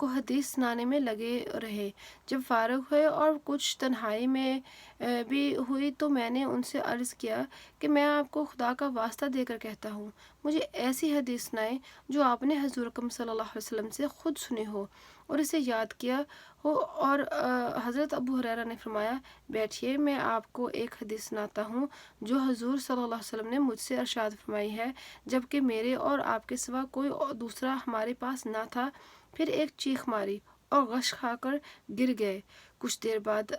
کو حدیث سنانے میں لگے رہے۔ جب فارغ ہوئے اور کچھ تنہائی میں بھی ہوئی تو میں نے ان سے عرض کیا کہ میں آپ کو خدا کا واسطہ دے کر کہتا ہوں، مجھے ایسی حدیث سنائیں جو آپ نے حضور اکرم صلی اللہ علیہ وسلم سے خود سنی ہو اور اسے یاد کیا ہو۔ اور حضرت ابو ہریرہ نے فرمایا، بیٹھیے، میں آپ کو ایک حدیث سناتا ہوں جو حضور صلی اللہ علیہ وسلم نے مجھ سے ارشاد فرمائی ہے جبکہ میرے اور آپ کے سوا کوئی دوسرا ہمارے پاس نہ تھا۔ پھر ایک چیخ ماری اور غش کھا کر گر گئے۔ کچھ دیر بعد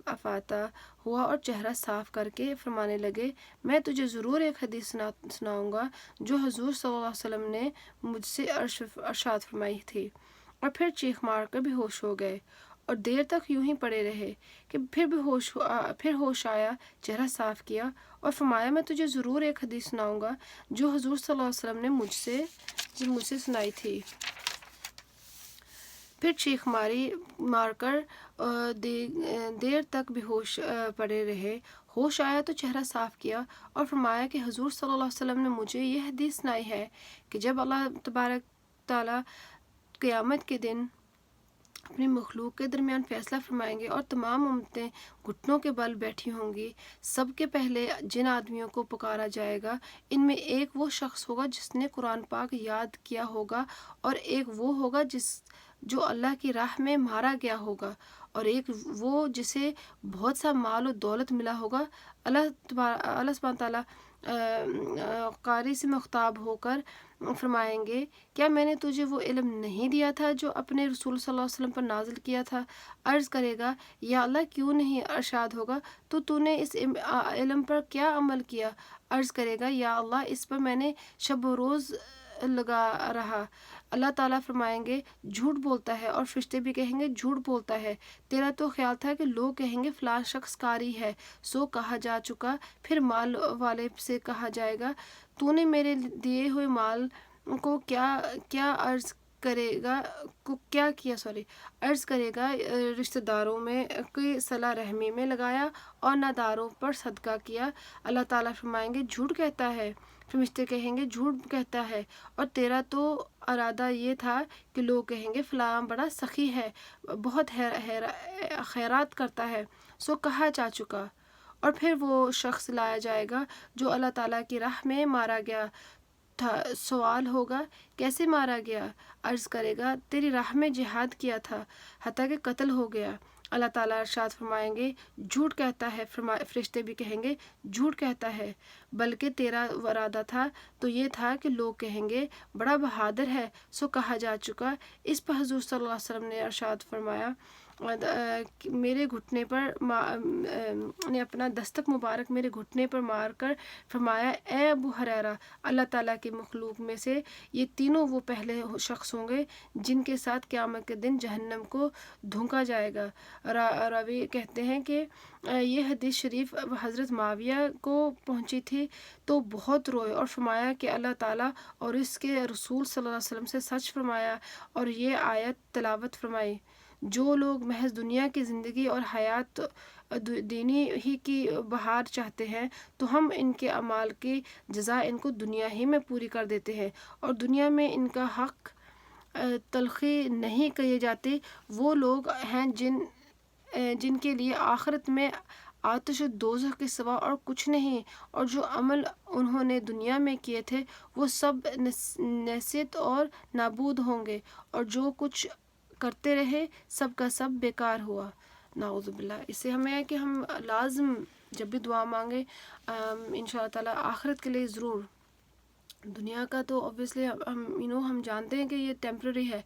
افاطہ ہوا اور چہرہ صاف کر کے فرمانے لگے، میں تجھے ضرور ایک حدیث سناؤں گا جو حضور صلی اللہ علیہ وسلم نے مجھ سے ارشاد فرمائی تھی۔ اور پھر چیخ مار کر بے ہوش ہو گئے اور دیر تک یوں ہی پڑے رہے کہ پھر ہوش آیا، چہرہ صاف کیا اور فرمایا، میں تجھے ضرور ایک حدیث سناؤں گا جو حضور صلی اللہ علیہ وسلم نے مجھ سے سنائی تھی۔ پھر چیخ مار کر دیر تک بے ہوش پڑے رہے، ہوش آیا تو چہرہ صاف کیا اور فرمایا کہ حضور صلی اللہ علیہ وسلم نے مجھے یہ حدیث سنائی ہے کہ جب اللہ تبارک تعالیٰ قیامت کے دن اپنی مخلوق کے درمیان فیصلہ فرمائیں گے اور تمام امتیں گھٹنوں کے بل بیٹھی ہوں گی، سب کے پہلے جن آدمیوں کو پکارا جائے گا ان میں ایک وہ شخص ہوگا جس نے قرآن پاک یاد کیا ہوگا، اور ایک وہ ہوگا جو اللہ کی راہ میں مارا گیا ہوگا، اور ایک وہ جسے بہت سا مال و دولت ملا ہوگا۔ اللہ سبحانہ تعالیٰ قاری سے مخاطب ہو کر فرمائیں گے، کیا میں نے تجھے وہ علم نہیں دیا تھا جو اپنے رسول صلی اللہ علیہ وسلم پر نازل کیا تھا؟ عرض کرے گا، یا اللہ کیوں نہیں؟ ارشاد ہوگا، تو نے اس علم پر کیا عمل کیا؟ عرض کرے گا، یا اللہ اس پر میں نے شب و روز لگا رہا۔ اللہ تعالیٰ فرمائیں گے، جھوٹ بولتا ہے، اور فرشتے بھی کہیں گے جھوٹ بولتا ہے، تیرا تو خیال تھا کہ لوگ کہیں گے فلاں شخص قاری ہے، سو کہا جا چکا۔ پھر مال والے سے کہا جائے گا، تو نے میرے دیے ہوئے مال کو کیا عرض کرے گا رشتہ داروں میں کی صلہ رحمی میں لگایا اور ناداروں پر صدقہ کیا۔ اللہ تعالیٰ فرمائیں گے، جھوٹ کہتا ہے۔ فرشتے کہیں گے جھوٹ کہتا ہے، اور تیرا تو ارادہ یہ تھا کہ لوگ کہیں گے فلاں بڑا سخی ہے، بہت خیرات کرتا ہے، سو کہا جا چکا۔ اور پھر وہ شخص لایا جائے گا جو اللہ تعالیٰ کی راہ میں مارا گیا تھا۔ سوال ہوگا، کیسے مارا گیا؟ عرض کرے گا، تیری راہ میں جہاد کیا تھا حتیٰ کہ قتل ہو گیا۔ اللہ تعالیٰ ارشاد فرمائیں گے، جھوٹ کہتا ہے۔ فرشتے بھی کہیں گے جھوٹ کہتا ہے، بلکہ تیرا ارادہ تھا تو یہ تھا کہ لوگ کہیں گے بڑا بہادر ہے، سو کہا جا چکا۔ اس پر حضور صلی اللہ علیہ وسلم نے ارشاد فرمایا، میرے گھٹنے پر نے اپنا دستک مبارک میرے گھٹنے پر مار کر فرمایا، اے ابو ہریرہ، اللہ تعالیٰ کی مخلوق میں سے یہ تینوں وہ پہلے شخص ہوں گے جن کے ساتھ قیامت کے دن جہنم کو دھونکا جائے گا۔ راوی کہتے ہیں کہ یہ حدیث شریف حضرت معاویہ کو پہنچی تھی تو بہت روئے اور فرمایا کہ اللہ تعالیٰ اور اس کے رسول صلی اللہ علیہ وسلم سے سچ فرمایا، اور یہ آیت تلاوت فرمائی، جو لوگ محض دنیا کی زندگی اور حیات دینی ہی کی بہار چاہتے ہیں تو ہم ان کے اعمال کی جزا ان کو دنیا ہی میں پوری کر دیتے ہیں، اور دنیا میں ان کا حق تلخی نہیں کیے جاتے۔ وہ لوگ ہیں جن کے لیے آخرت میں آتش دوزخ کے سوا اور کچھ نہیں، اور جو عمل انہوں نے دنیا میں کیے تھے وہ سب نحیست اور نابود ہوں گے، اور جو کچھ کرتے رہے سب کا سب بیکار ہوا۔ نعوذ باللہ۔ اس سے ہمیں ہے کہ ہم لازم جب بھی دعا مانگے انشاءاللہ تعالیٰ آخرت کے لیے ضرور، دنیا کا تو اوبیسلی ہم جانتے ہیں کہ یہ ٹیمپرری ہے،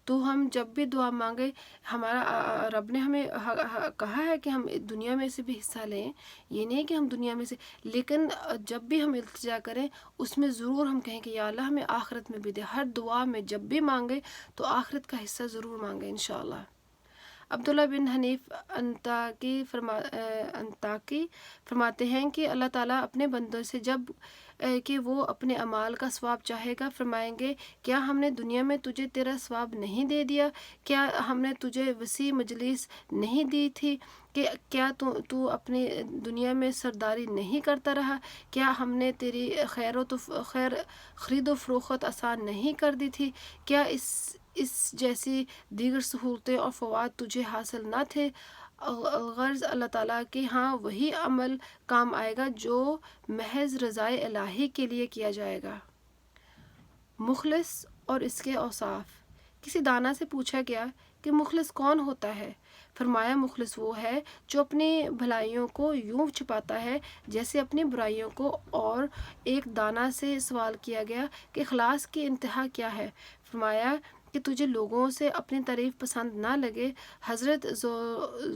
تو ہم جب بھی دعا مانگے، ہمارا رب نے ہمیں کہا ہے کہ ہم دنیا میں سے بھی حصہ لیں، یہ نہیں کہ ہم دنیا میں سے، لیکن جب بھی ہم التجا کریں اس میں ضرور ہم کہیں کہ یا اللہ ہمیں آخرت میں بھی دے۔ ہر دعا میں جب بھی مانگے تو آخرت کا حصہ ضرور مانگے انشاءاللہ۔ عبداللہ بن حنیف انطاکی فرماتے ہیں کہ اللہ تعالیٰ اپنے بندوں سے جب کہ وہ اپنے اعمال کا ثواب چاہے گا؟ فرمائیں گے کیا ہم نے دنیا میں تجھے تیرا ثواب نہیں دے دیا؟ کیا ہم نے تجھے وسیع مجلس نہیں دی تھی؟ کہ کیا تو اپنی دنیا میں سرداری نہیں کرتا رہا؟ کیا ہم نے تیری خرید و فروخت آسان نہیں کر دی تھی؟ کیا اس جیسی دیگر سہولتیں اور فوائد تجھے حاصل نہ تھے؟ غرض اللہ تعالیٰ کے ہاں وہی عمل کام آئے گا جو محض رضائے الہی کے لیے کیا جائے گا۔ مخلص اور اس کے اوصاف۔ کسی دانا سے پوچھا گیا کہ مخلص کون ہوتا ہے؟ فرمایا مخلص وہ ہے جو اپنی بھلائیوں کو یوں چھپاتا ہے جیسے اپنی برائیوں کو۔ اور ایک دانا سے سوال کیا گیا کہ اخلاص کی انتہا کیا ہے؟ فرمایا کہ تجھے لوگوں سے اپنی تعریف پسند نہ لگے۔ حضرت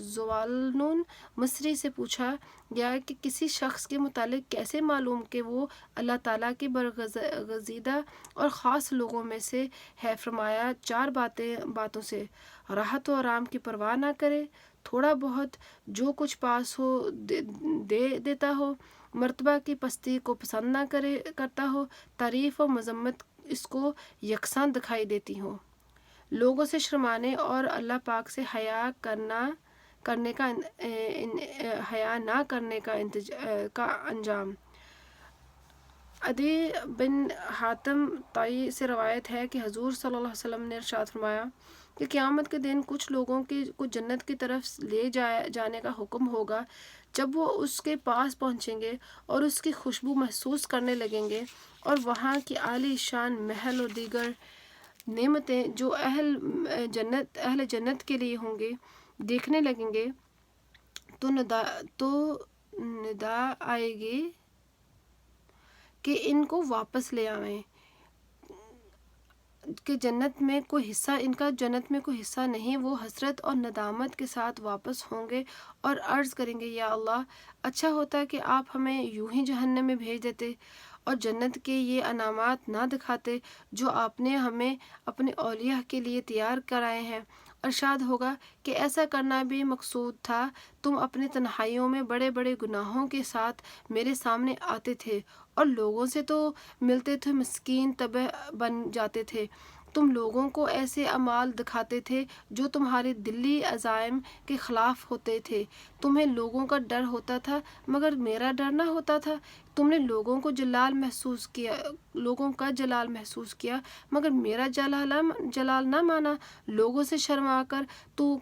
زوالنون مصری سے پوچھا گیا کہ کسی شخص کے متعلق کیسے معلوم کہ وہ اللہ تعالیٰ کے برگزیدہ اور خاص لوگوں میں سے ہے؟ فرمایا 4 باتوں سے: راحت و آرام کی پرواہ نہ کرے، تھوڑا بہت جو کچھ پاس ہو دے دیتا ہو، مرتبہ کی پستی کو پسند نہ کرتا ہو، تعریف و مذمت اس کو یکساں دکھائی دیتی ہو، لوگوں سے شرمانے اور اللہ پاک سے حیا نہ کرنے کا انجام۔ عدی بن حاتم طائی سے روایت ہے کہ حضور صلی اللہ علیہ وسلم نے ارشاد فرمایا کہ قیامت کے دن کچھ لوگوں کو جنت کی طرف لے جانے کا حکم ہوگا۔ جب وہ اس کے پاس پہنچیں گے اور اس کی خوشبو محسوس کرنے لگیں گے اور وہاں کی عالی شان محل اور دیگر نعمتیں جو اہل جنت کے لیے ہوں گے دیکھنے لگیں گے تو ندا آئے گی کہ ان کو واپس لے آویں، کہ جنت میں کوئی حصہ نہیں۔ وہ حسرت اور ندامت کے ساتھ واپس ہوں گے اور عرض کریں گے یا اللہ، اچھا ہوتا کہ آپ ہمیں یوں ہی جہنم میں بھیج دیتے اور جنت کے یہ انعامات نہ دکھاتے جو آپ نے ہمیں اپنے اولیاء کے لیے تیار کرائے ہیں۔ ارشاد ہوگا کہ ایسا کرنا بھی مقصود تھا، تم اپنی تنہائیوں میں بڑے بڑے گناہوں کے ساتھ میرے سامنے آتے تھے اور لوگوں سے تو ملتے تھے مسکین طبع بن جاتے تھے، تم لوگوں کو ایسے اعمال دکھاتے تھے جو تمہارے دلی عزائم کے خلاف ہوتے تھے، تمہیں لوگوں کا ڈر ہوتا تھا مگر میرا ڈر نہ ہوتا تھا، تم نے لوگوں کا جلال محسوس کیا مگر میرا جلال نہ مانا، لوگوں سے شرما کر تو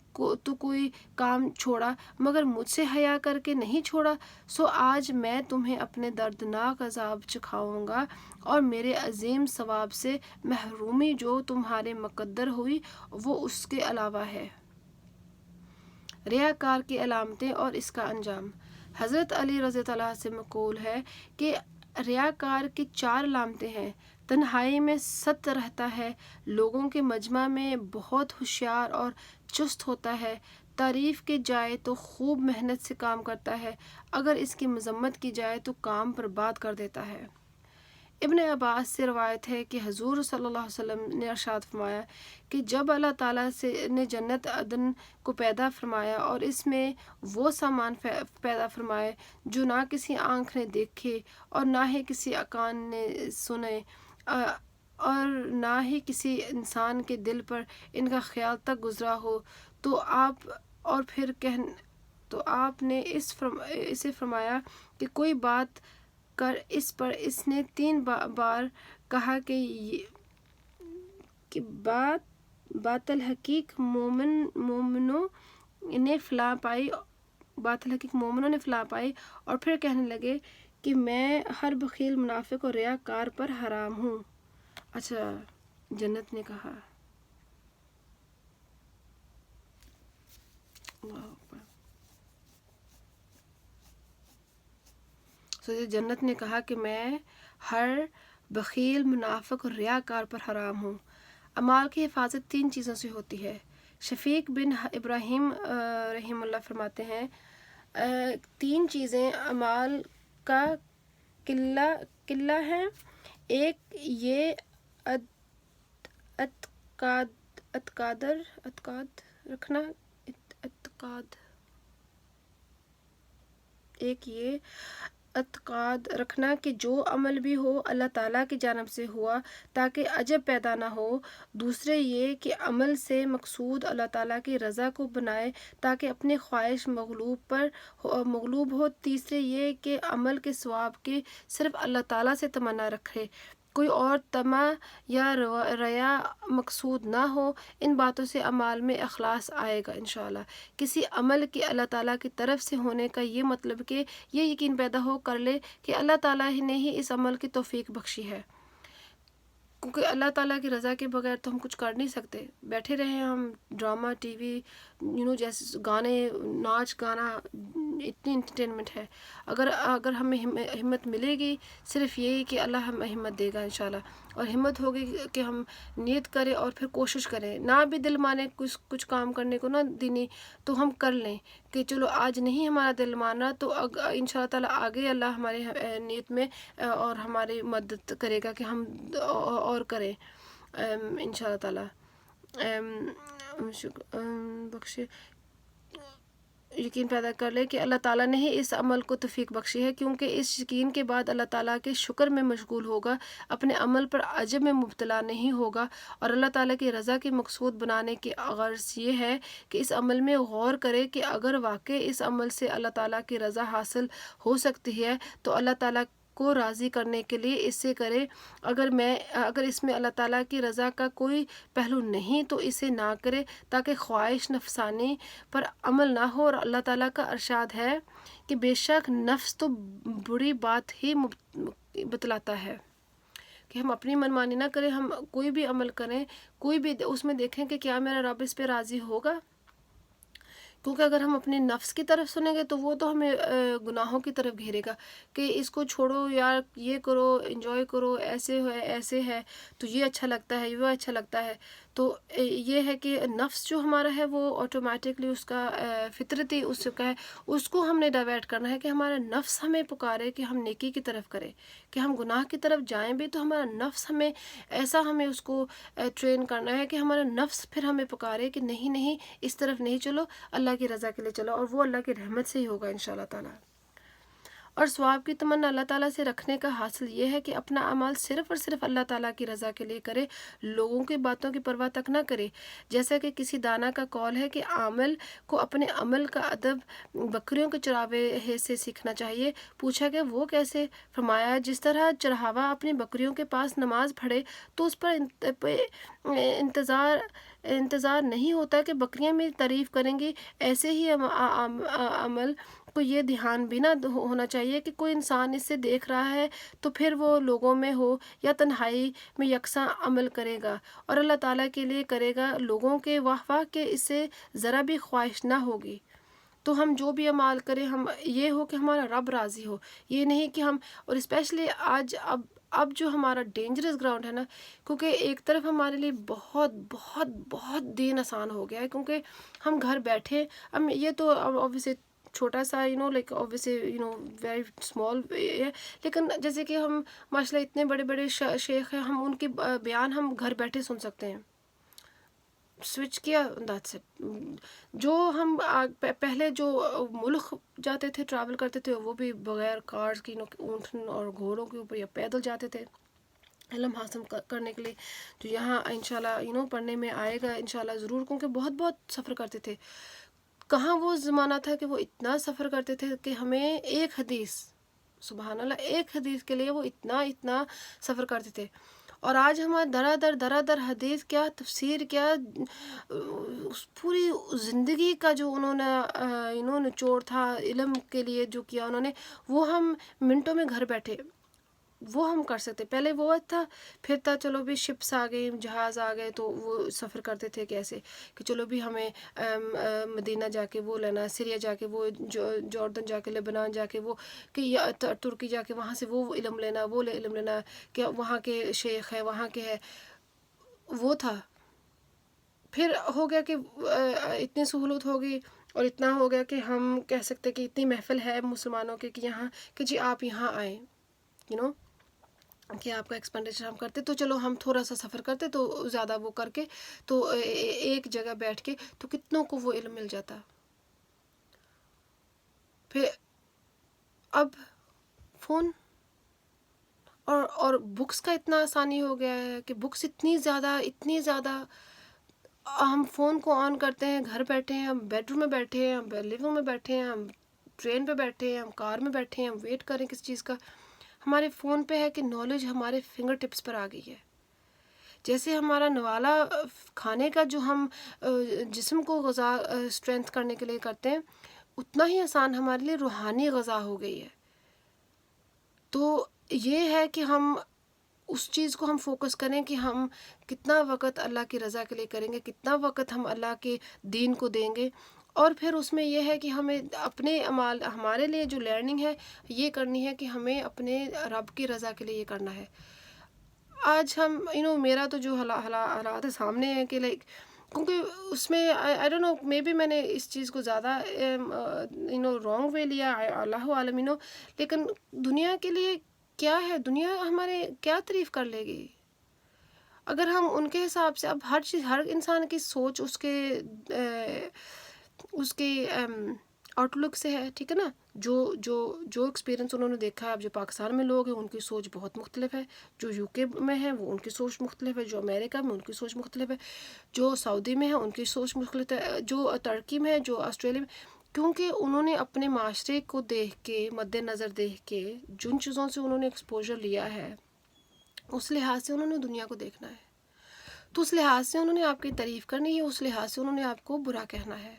کوئی کام چھوڑا مگر مجھ سے حیا کر کے نہیں چھوڑا، سو آج میں تمہیں اپنے دردناک عذاب چکھاؤں گا اور میرے عظیم ثواب سے محرومی جو تمہارے مقدر ہوئی وہ اس کے علاوہ ہے۔ ریاکار کی علامتیں اور اس کا انجام۔ حضرت علی رضی اللہ عنہ سے منقول ہے کہ ریاکار کی 4 علامتیں ہیں: تنہائی میں ست رہتا ہے، لوگوں کے مجمع میں بہت ہوشیار اور چست ہوتا ہے، تعریف کی جائے تو خوب محنت سے کام کرتا ہے، اگر اس کی مذمت کی جائے تو کام برباد کر دیتا ہے۔ ابن عباس سے روایت ہے کہ حضور صلی اللہ علیہ وسلم نے ارشاد فرمایا کہ جب اللہ تعالیٰ نے جنت عدن کو پیدا فرمایا اور اس میں وہ سامان پیدا فرمائے جو نہ کسی آنکھ نے دیکھے اور نہ ہی کسی کان نے سنے اور نہ ہی کسی انسان کے دل پر ان کا خیال تک گزرا ہو، تو آپ نے اسے فرمایا کہ کوئی بات کر، اس پر اس نے 3 بار کہا کہ بات الحقیق مومنوں نے فلاں پائی اور پھر کہنے لگے کہ میں ہر بخیل، منافق اور ریاکار پر حرام ہوں۔ اچھا، جنت نے کہا جنت نے کہا کہ میں ہر بخیل، منافق اور ریاکار پر حرام ہوں۔ اعمال کی حفاظت 3 چیزوں سے ہوتی ہے۔ شفیق بن ابراہیم رحمہ اللہ فرماتے ہیں 3 چیزیں اعمال کا قلہ ہیں: ایک یہ اعتقاد رکھنا، ایک یہ اعتقاد رکھنا کہ جو عمل بھی ہو اللہ تعالیٰ کی جانب سے ہوا تاکہ عجب پیدا نہ ہو۔ دوسرے یہ کہ عمل سے مقصود اللہ تعالیٰ کی رضا کو بنائے تاکہ اپنی خواہش مغلوب ہو۔ تیسرے یہ کہ عمل کے ثواب کی صرف اللہ تعالیٰ سے تمنا رکھے، کوئی اور طمع یا ریا مقصود نہ ہو۔ ان باتوں سے اعمال میں اخلاص آئے گا انشاءاللہ۔ کسی عمل کے اللہ تعالیٰ کی طرف سے ہونے کا یہ مطلب کہ یہ یقین پیدا ہو کر لے کہ اللہ تعالیٰ نے ہی اس عمل کی توفیق بخشی ہے، کیونکہ اللہ تعالیٰ کی رضا کے بغیر تو ہم کچھ کر نہیں سکتے۔ بیٹھے رہے ہم ڈرامہ ٹی وی جیسے گانے ناچ گانا اتنی انٹرٹینمنٹ ہے، اگر ہمیں ہمت ملے گی صرف یہی کہ اللہ ہمیں ہمت دے گا انشاءاللہ، اور ہمت ہوگی کہ ہم نیت کریں اور پھر کوشش کریں، نہ بھی دل مانے کچھ کام کرنے کو نہ دینی تو ہم کر لیں کہ چلو آج نہیں ہمارا دل مان رہا تو ان شاء اللہ تعالیٰ آگے اللہ ہمارے نیت میں اور ہماری مدد کرے گا کہ ہم اور کریں ان شاء اللہ تعالیٰ۔ بخشے یقین پیدا کر لے کہ اللہ تعالیٰ نے ہی اس عمل کو توفیق بخشی ہے، کیونکہ اس یقین کے بعد اللہ تعالیٰ کے شکر میں مشغول ہوگا، اپنے عمل پر عجب میں مبتلا نہیں ہوگا، اور اللہ تعالیٰ کی رضا کی مقصود بنانے کی غرض یہ ہے کہ اس عمل میں غور کرے کہ اگر واقع اس عمل سے اللہ تعالیٰ کی رضا حاصل ہو سکتی ہے تو اللہ تعالیٰ کو راضی کرنے کے لیے اسے کرے، اگر اس میں اللہ تعالیٰ کی رضا کا کوئی پہلو نہیں تو اسے نہ کرے، تاکہ خواہش نفسانی پر عمل نہ ہو۔ اور اللہ تعالیٰ کا ارشاد ہے کہ بے شک نفس تو بری بات ہی بتلاتا ہے، کہ ہم اپنی منمانی نہ کریں، ہم کوئی بھی عمل کریں، کوئی بھی اس میں دیکھیں کہ کیا میرا رب اس پہ راضی ہوگا، کیونکہ اگر ہم اپنے نفس کی طرف سنیں گے تو وہ تو ہمیں گناہوں کی طرف گھیرے گا کہ اس کو چھوڑو یار، یہ کرو، انجوائے کرو، ایسے ہے تو یہ اچھا لگتا ہے، وہ اچھا لگتا ہے۔ تو یہ ہے کہ نفس جو ہمارا ہے وہ آٹومیٹکلی اس کا فطرتی اس کا ہے، اس کو ہم نے ڈائیورٹ کرنا ہے کہ ہمارا نفس ہمیں پکارے کہ ہم نیکی کی طرف کریں، کہ ہم گناہ کی طرف جائیں بھی تو ہمارا نفس ہمیں اس کو ٹرین کرنا ہے کہ ہمارا نفس پھر ہمیں پکارے کہ نہیں اس طرف نہیں چلو، اللہ کی رضا کے لیے چلو، اور وہ اللہ کی رحمت سے ہی ہوگا انشاءاللہ تعالیٰ۔ اور ثواب کی تمنا اللہ تعالیٰ سے رکھنے کا حاصل یہ ہے کہ اپنا عمل صرف اور صرف اللہ تعالیٰ کی رضا کے لیے کرے، لوگوں کی باتوں کی پرواہ تک نہ کرے۔ جیسا کہ کسی دانا کا قول ہے کہ عامل کو اپنے عمل کا ادب بکریوں کے چراوے سے سیکھنا چاہیے۔ پوچھا کہ وہ کیسے؟ فرمایا جس طرح چرواہا اپنی بکریوں کے پاس نماز پڑھے تو اس پر انتظار نہیں ہوتا کہ بکریاں میری تعریف کریں گی، ایسے ہی عمل کو یہ دھیان بھی نہ ہونا چاہیے کہ کوئی انسان اس سے دیکھ رہا ہے تو پھر وہ لوگوں میں ہو یا تنہائی میں یکساں عمل کرے گا اور اللہ تعالیٰ کے لیے کرے گا، لوگوں کے واہ کے اس سے ذرا بھی خواہش نہ ہوگی۔ تو ہم جو بھی عمل کریں ہم یہ ہو کہ ہمارا رب راضی ہو، یہ نہیں کہ ہم، اور اسپیشلی اب جو ہمارا ڈینجرس گراؤنڈ ہے نا، کیونکہ ایک طرف ہمارے لیے بہت بہت بہت دین آسان ہو گیا ہے، کیونکہ ہم گھر بیٹھے، ہم یہ تو obviously چھوٹا سا like obviously very small ہے، لیکن جیسے کہ ہم ماشاء اللہ اتنے بڑے بڑے شیخ ہیں، ہم ان کی بیان ہم گھر بیٹھے سن سکتے ہیں، سوئچ کیا that's it۔ جو ہم پہلے جو ملک جاتے تھے، ٹریول کرتے تھے، وہ بھی بغیر کارز کی، اونٹن اور گھوڑوں کے اوپر یا پیدل جاتے تھے علم حاصل کرنے کے لیے، جو یہاں انشاءاللہ پڑھنے میں آئے گا انشاءاللہ ضرور، کیونکہ بہت بہت سفر کرتے تھے۔ کہاں وہ زمانہ تھا کہ وہ اتنا سفر کرتے تھے کہ ہمیں ایک حدیث، سبحان اللہ، ایک حدیث کے لیے وہ اتنا سفر کرتے تھے، اور آج ہمارا در حدیث کیا، تفسیر کیا، پوری زندگی کا جو انہوں نے نچوڑ تھا علم کے لیے جو کیا انہوں نے، وہ ہم منٹوں میں گھر بیٹھے وہ ہم کر سکتے۔ پہلے وہ تھا، پھر تھا چلو بھی شپس آ گئے، جہاز آ گئے، تو وہ سفر کرتے تھے کیسے کہ چلو بھی ہمیں مدینہ جا کے وہ لینا، سیریا جا کے وہ، جوردن جا کے، لبنان جا کے وہ، کہ ترکی جا کے وہاں سے وہ علم لینا، وہ علم لینا کہ وہاں کے شیخ ہے، وہاں کے ہے، وہ تھا۔ پھر ہو گیا کہ اتنی سہولت ہو گئی اور اتنا ہو گیا کہ ہم کہہ سکتے کہ اتنی محفل ہے مسلمانوں کے کہ یہاں کہ جی آپ یہاں آئیں، کہ آپ کا ایکسپینڈیچر ہم کرتے تو چلو ہم تھوڑا سا سفر کرتے تو زیادہ وہ کر کے تو ایک جگہ بیٹھ کے تو کتنوں کو وہ علم مل جاتا۔ پھر اب فون اور بکس کا اتنا آسانی ہو گیا ہے کہ بکس اتنی زیادہ ہم فون کو آن کرتے ہیں، گھر بیٹھے ہیں، ہم بیڈ روم میں بیٹھے ہیں، ہم لیونگ روم میں بیٹھے ہیں، ہم ٹرین پہ بیٹھے ہیں، ہم کار میں بیٹھے ہیں، ہم ویٹ کریں کس چیز کا، ہمارے فون پہ ہے کہ نالج ہمارے فنگر ٹپس پر آ گئی ہے. جیسے ہمارا نوالا کھانے کا جو ہم جسم کو غذا اسٹرینتھ کرنے کے لیے کرتے ہیں، اتنا ہی آسان ہمارے لیے روحانی غذا ہو گئی ہے. تو یہ ہے کہ ہم اس چیز کو ہم فوکس کریں کہ ہم کتنا وقت اللہ کی رضا کے لیے کریں گے، کتنا وقت ہم اللہ کے دین کو دیں گے. اور پھر اس میں یہ ہے کہ ہمیں اپنے اعمال، ہمارے لیے جو لرننگ ہے یہ کرنی ہے کہ ہمیں اپنے رب کی رضا کے لیے یہ کرنا ہے. آج ہم میرا تو جو حالات سامنے ہیں کہ لائک، کیونکہ اس میں I don't know, may be میں نے اس چیز کو زیادہ رانگ وے لیا، اللہ عالم. لیکن دنیا کے لیے کیا ہے، دنیا ہمارے کیا تعریف کر لے گی اگر ہم ان کے حساب سے. اب ہر چیز، ہر انسان کی سوچ اس کے آؤٹ لک سے ہے، ٹھیک ہے نا. جو ایکسپیرینس انہوں نے دیکھا ہے. اب جو پاکستان میں لوگ ہیں ان کی سوچ بہت مختلف ہے، جو یو کے میں ہیں وہ ان کی سوچ مختلف ہے، جو امریکہ میں ان کی سوچ مختلف ہے، جو سعودی میں ہیں ان کی سوچ مختلف ہے، جو ترکی میں ہے، جو آسٹریلیا میں. کیونکہ انہوں نے اپنے معاشرے کو دیکھ کے، مد نظر دیکھ کے، جن چیزوں سے انہوں نے ایکسپوجر لیا ہے اس لحاظ سے انہوں نے دنیا کو دیکھنا ہے. تو اس لحاظ سے انہوں نے آپ کی تعریف کرنی ہے، اس لحاظ سے انہوں نے آپ کو برا کہنا ہے،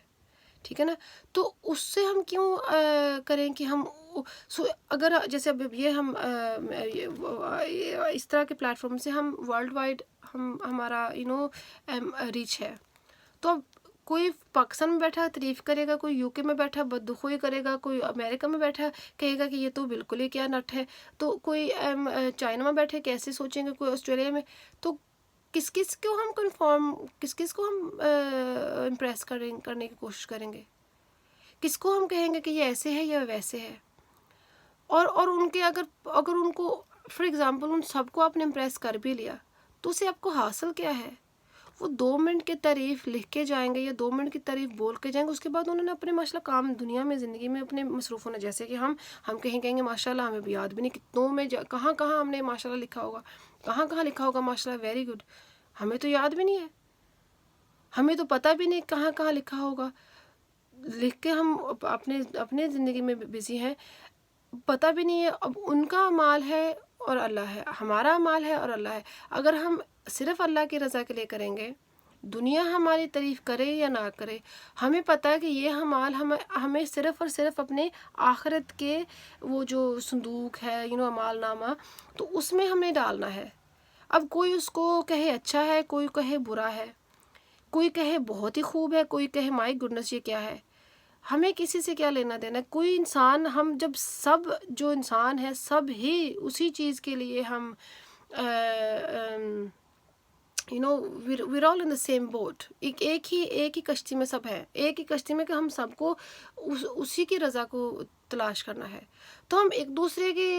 ٹھیک ہے نا. تو اس سے ہم کیوں کریں کہ ہم اگر جیسے اب یہ ہم اس طرح کے پلیٹ فارم سے ہم ورلڈ وائڈ ہمارا ریچ ہے. تو اب کوئی پاکستان میں بیٹھا تعریف کرے گا، کوئی یو کے میں بیٹھا بددخوئی کرے گا، کوئی امریکہ میں بیٹھا کہے گا کہ یہ تو بالکل ہی کیا نٹ ہے، تو کوئی چائنا میں بیٹھے کیسے سوچیں گے، کوئی آسٹریلیا میں. تو کس کو ہم کنفارم، کس کو ہم امپریس کرنے کی کوشش کریں گے، کس کو ہم کہیں گے کہ یہ ایسے ہے یا ویسے ہے. اور ان کے اگر ان کو فار ایگزامپل ان سب کو آپ نے امپریس کر بھی لیا تو اسے آپ کو حاصل کیا ہے. وہ 2 منٹ کی تعریف لکھ کے جائیں گے یا 2 منٹ کی تعریف بول کے جائیں گے، اس کے بعد انہوں نے اپنے ماشاء اللہ کام دنیا میں زندگی میں اپنے مصروف ہونا. جیسے کہ ہم کہیں گے ماشاء اللہ ہمیں بھی یاد بھی نہیں کتنوں میں کہاں ہم نے ماشاء اللہ لکھا ہوگا، کہاں لکھا ہوگا ماشاء اللہ ویری گڈ، ہمیں تو یاد بھی نہیں ہے، ہمیں تو پتہ بھی نہیں کہاں لکھا ہوگا. لکھ کے ہم اپنے زندگی میں بزی ہیں، پتہ بھی نہیں ہے. اب ان کا مال ہے اور اللہ ہے، ہمارا مال ہے اور اللہ ہے. اگر ہم صرف اللہ کی رضا کے لیے کریں گے، دنیا ہماری تعریف کرے یا نہ کرے، ہمیں پتہ ہے کہ یہ مال ہمیں صرف اور صرف اپنے آخرت کے وہ جو صندوق ہے اعمال نامہ، تو اس میں ہمیں ڈالنا ہے. اب کوئی اس کو کہے اچھا ہے، کوئی کہے برا ہے، کوئی کہے بہت ہی خوب ہے، کوئی کہے مائی گڈنس یہ کیا ہے. ہمیں کسی سے کیا لینا دینا ہے. کوئی انسان، ہم جب سب جو انسان ہے سب ہی اسی چیز کے لیے ہم we're all in the same boat. ایک ہی کشتی میں سب ہیں، ایک ہی کشتی میں کہ ہم سب کو اسی کی رضا کو تلاش کرنا ہے. تو ہم ایک دوسرے کی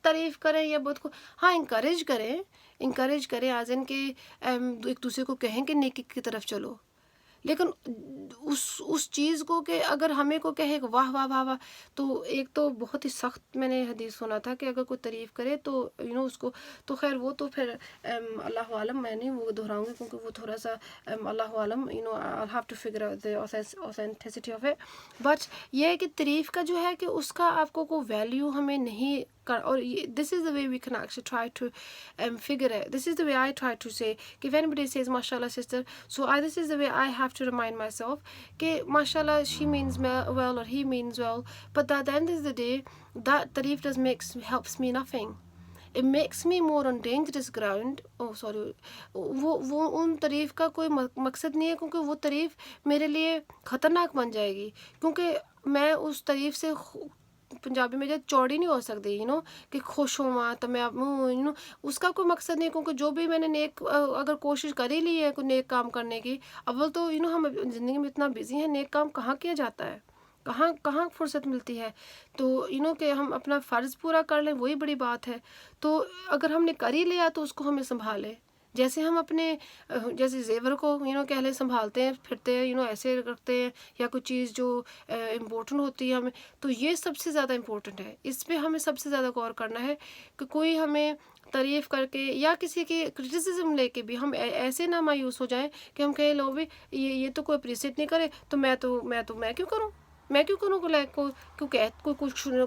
تعریف کریں یا بہت کو انکریج کریں آج ان کے ایک دوسرے کو کہیں کہ نیکی کی طرف چلو. لیکن اس چیز کو کہ اگر ہمیں کو کہے کہ واہ واہ واہ واہ، تو ایک تو بہت ہی سخت میں نے حدیث سنا تھا کہ اگر کوئی تعریف کرے تو اس کو تو خیر وہ تو پھر اللہ عالم، میں نہیں وہ دہراؤں گی کیونکہ وہ تھوڑا سا اللہ عالم I'll have to figure out the authenticity of it. But یہ ہے کہ تعریف کا جو ہے کہ اس کا آپ کو کوئی ویلیو ہمیں نہیں اور this is the way we can actually try to figure it. This is the way I try to say if anybody says mashallah sister, so this is the way I have to remind myself کہ mashallah she means well or he means well, but at the end of the day that تعریف helps me nothing. It makes me more on dangerous ground. وہ ان تعریف کا کوئی مقصد نہیں ہے، کیونکہ وہ تعریف میرے لیے خطرناک بن جائے گی، کیونکہ میں اس تعریف سے پنجابی میں چوڑی نہیں ہو سکتی کہ خوش ہوا تو میں اس کا کوئی مقصد نہیں. کیونکہ جو بھی میں نے نیک اگر کوشش کر ہی لی ہے کوئی نیک کام کرنے کی، اول تو ہم زندگی میں اتنا بزی ہیں، نیک کام کہاں کیا جاتا ہے، کہاں فرصت ملتی ہے. تو کہ ہم اپنا فرض پورا کر لیں وہی بڑی بات ہے. تو اگر ہم نے کر ہی لیا تو اس کو ہمیں سنبھالے، جیسے ہم اپنے جیسے زیور کو کہہ لیں سنبھالتے ہیں پھرتے ہیں ایسے رکھتے ہیں، یا کوئی چیز جو امپورٹنٹ ہوتی ہے ہمیں، تو یہ سب سے زیادہ امپورٹنٹ ہے. اس پہ ہمیں سب سے زیادہ غور کرنا ہے کہ کوئی ہمیں تعریف کر کے یا کسی کی کرٹیسزم لے کے بھی ہم ایسے نہ مایوس ہو جائیں کہ ہم کہیں لو بھی یہ تو کوئی اپریشیٹ نہیں کرے تو میں کیوں کروں،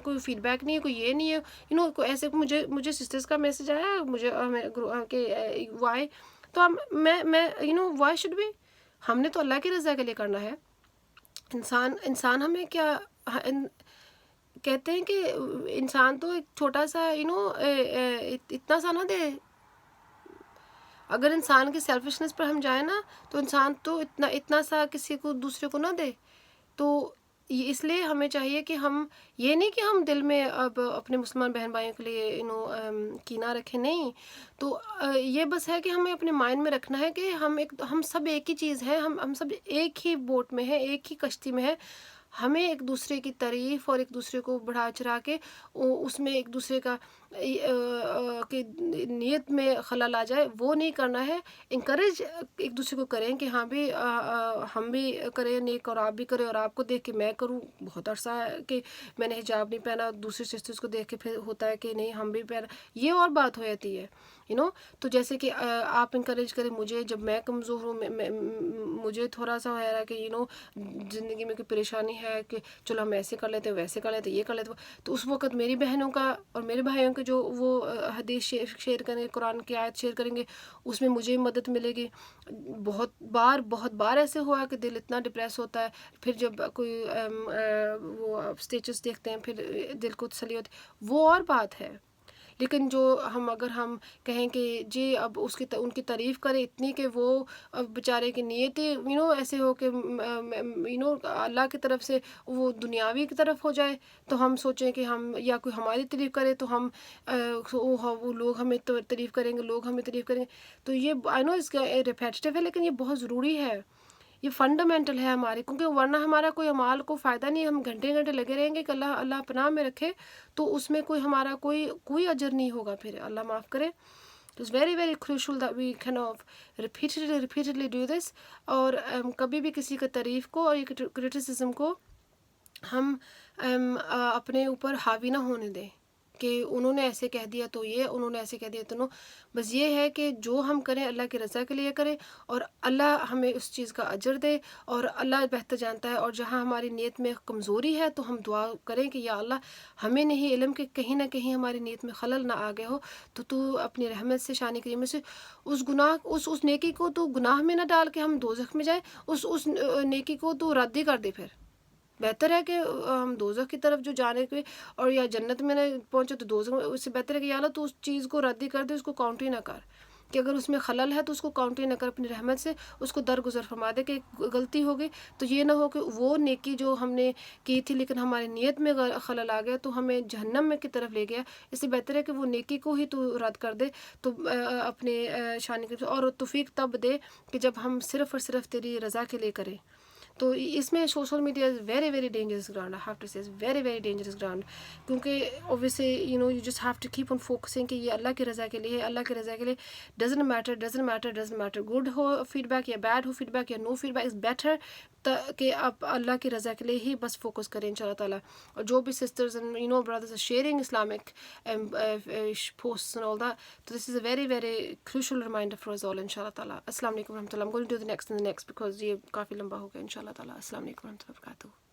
کوئی فیڈ بیک نہیں ہے، کوئی یہ نہیں ہے، کوئی ایسے مجھے سسٹرز کا میسج آیا مجھے کہ وائی، تو میں وائی شوڈ بی، ہم نے تو اللہ کی رضا کے لیے کرنا ہے. انسان ہمیں کیا کہتے ہیں کہ انسان تو ایک چھوٹا سا اتنا سا نہ دے. اگر انسان کی سیلفشنس پر ہم جائیں نا تو انسان تو اتنا سا کسی کو دوسرے کو نہ دے. تو اس لیے ہمیں چاہیے کہ ہم یہ نہیں کہ ہم دل میں اب اپنے مسلمان بہن بھائیوں کے لیے کینہ رکھیں، نہیں. تو یہ بس ہے کہ ہمیں اپنے مائنڈ میں رکھنا ہے کہ ہم سب ایک ہی چیز ہیں، ہم سب ایک ہی بوٹ میں ہیں، ایک ہی کشتی میں ہیں. ہمیں ایک دوسرے کی تعریف اور ایک دوسرے کو بڑھا چڑھا کے اس میں ایک دوسرے کا کہ نیت میں خلل آ جائے وہ نہیں کرنا ہے. انکریج ایک دوسرے کو کریں کہ ہاں بھی ہم بھی کریں نیک اور آپ بھی کریں، اور آپ کو دیکھ کے میں کروں. بہت عرصہ ہے کہ میں نے حجاب نہیں پہنا، دوسری سسٹرز کو دیکھ کے پھر ہوتا ہے کہ نہیں ہم بھی پہنا، یہ اور بات ہو جاتی ہے تو جیسے کہ آپ انکریج کریں مجھے جب میں کمزور ہوں، مجھے تھوڑا سا ہے کہ زندگی میں کوئی پریشانی ہے کہ چلو ہم ایسے کر لیتے ویسے کر لیتے یہ کر لیتے، تو اس وقت میری بہنوں کا اور میرے بھائیوں کے جو وہ حدیث شیئر کریں گے، قرآن کی آیت شیئر کریں گے، اس میں مجھے مدد ملے گی. بہت بار ایسے ہوا کہ دل اتنا ڈپریس ہوتا ہے، پھر جب کوئی وہ اسٹیٹس دیکھتے ہیں پھر دل کو تسلی ہوتی، وہ اور بات ہے. لیکن جو اگر ہم کہیں کہ جی اب ان کی تعریف کریں اتنی کہ وہ بیچارے کی نیتیں ایسے ہو کہ اللہ کی طرف سے وہ دنیاوی کی طرف ہو جائے، تو ہم سوچیں کہ ہم یا کوئی ہماری تعریف کرے تو ہم وہ لوگ ہمیں تعریف کریں گے، لوگ ہمیں تعریف کریں گے. تو یہ آئی نو اس کا ریپیٹیو ہے لیکن یہ بہت ضروری ہے، یہ فنڈامنٹل ہے ہمارے، کیونکہ ورنہ ہمارا کوئی اعمال کو فائدہ نہیں. ہم گھنٹے لگے رہیں گے کہ اللہ پناہ میں رکھے، تو اس میں ہمارا کوئی اجر نہیں ہوگا، پھر اللہ معاف کرے. It's very very crucial that we kind of repeatedly do this. اور کبھی بھی کسی کا تعریف کو اور کرٹیسزم کو ہم اپنے اوپر حاوی نہ ہونے دیں کہ انہوں نے ایسے کہہ دیا تو یہ، انہوں نے ایسے کہہ دیا تو نو. بس یہ ہے کہ جو ہم کریں اللہ کی رضا کے لیے کریں، اور اللہ ہمیں اس چیز کا اجر دے، اور اللہ بہتر جانتا ہے. اور جہاں ہماری نیت میں کمزوری ہے تو ہم دعا کریں کہ یا اللہ ہمیں نہیں علم کہ کہیں نہ کہیں ہماری نیت میں خلل نہ آ گیا ہو، تو اپنی رحمت سے شان کریمت سے اس نیکی کو تو گناہ میں نہ ڈال کے ہم دوزخ میں جائیں، اس نیکی کو تو رد ہی کر دے. پھر بہتر ہے کہ ہم دوزخ کی طرف جو جانے کے اور یا جنت میں نہ پہنچے تو دوزخ میں، اس سے بہتر ہے کہ یا اللہ تو اس چیز کو رد ہی کر دے، اس کو کاؤنٹ ہی نہ کر، کہ اگر اس میں خلل ہے تو اس کو کاؤنٹ ہی نہ کر، اپنی رحمت سے اس کو درگزر فرما دے کہ غلطی ہو گئی. تو یہ نہ ہو کہ وہ نیکی جو ہم نے کی تھی لیکن ہماری نیت میں خلل آ گیا تو ہمیں جہنم میں کی طرف لے گیا. اس سے بہتر ہے کہ وہ نیکی کو ہی تو رد کر دے، تو اپنے شان کے اور توفیق تب دے کہ جب ہم صرف اور صرف تیری رضا کے لیے کریں. تو اس میں social media is very very dangerous ground, I have to say very very dangerous ground, کیونکہ obviously you just have to keep on focusing کہ یہ اللہ کی رضا کے لیے، اللہ کی رضا کے لیے. ڈزنٹ میٹر گڈ ہو فیڈ بیک یا بیڈ ہو فیڈ بیک یا no feedback, is better کہ آپ اللہ کی رضا کے لیے ہی بس فوکس کریں ان شاء اللہ تعالیٰ. اور جو بھی sisters brothers are sharing Islamic posts and all that, so this is a very very crucial reminder for us all ان شاء اللہ تعالیٰ. السلام علیکم ورحمۃ اللہ. I'm going to do the next and the next because یہ کافی لمبا ہو گیا ان شاء اللہ تعالیٰ. السلام علیکم ورحمۃ اللہ وبرکاتہ.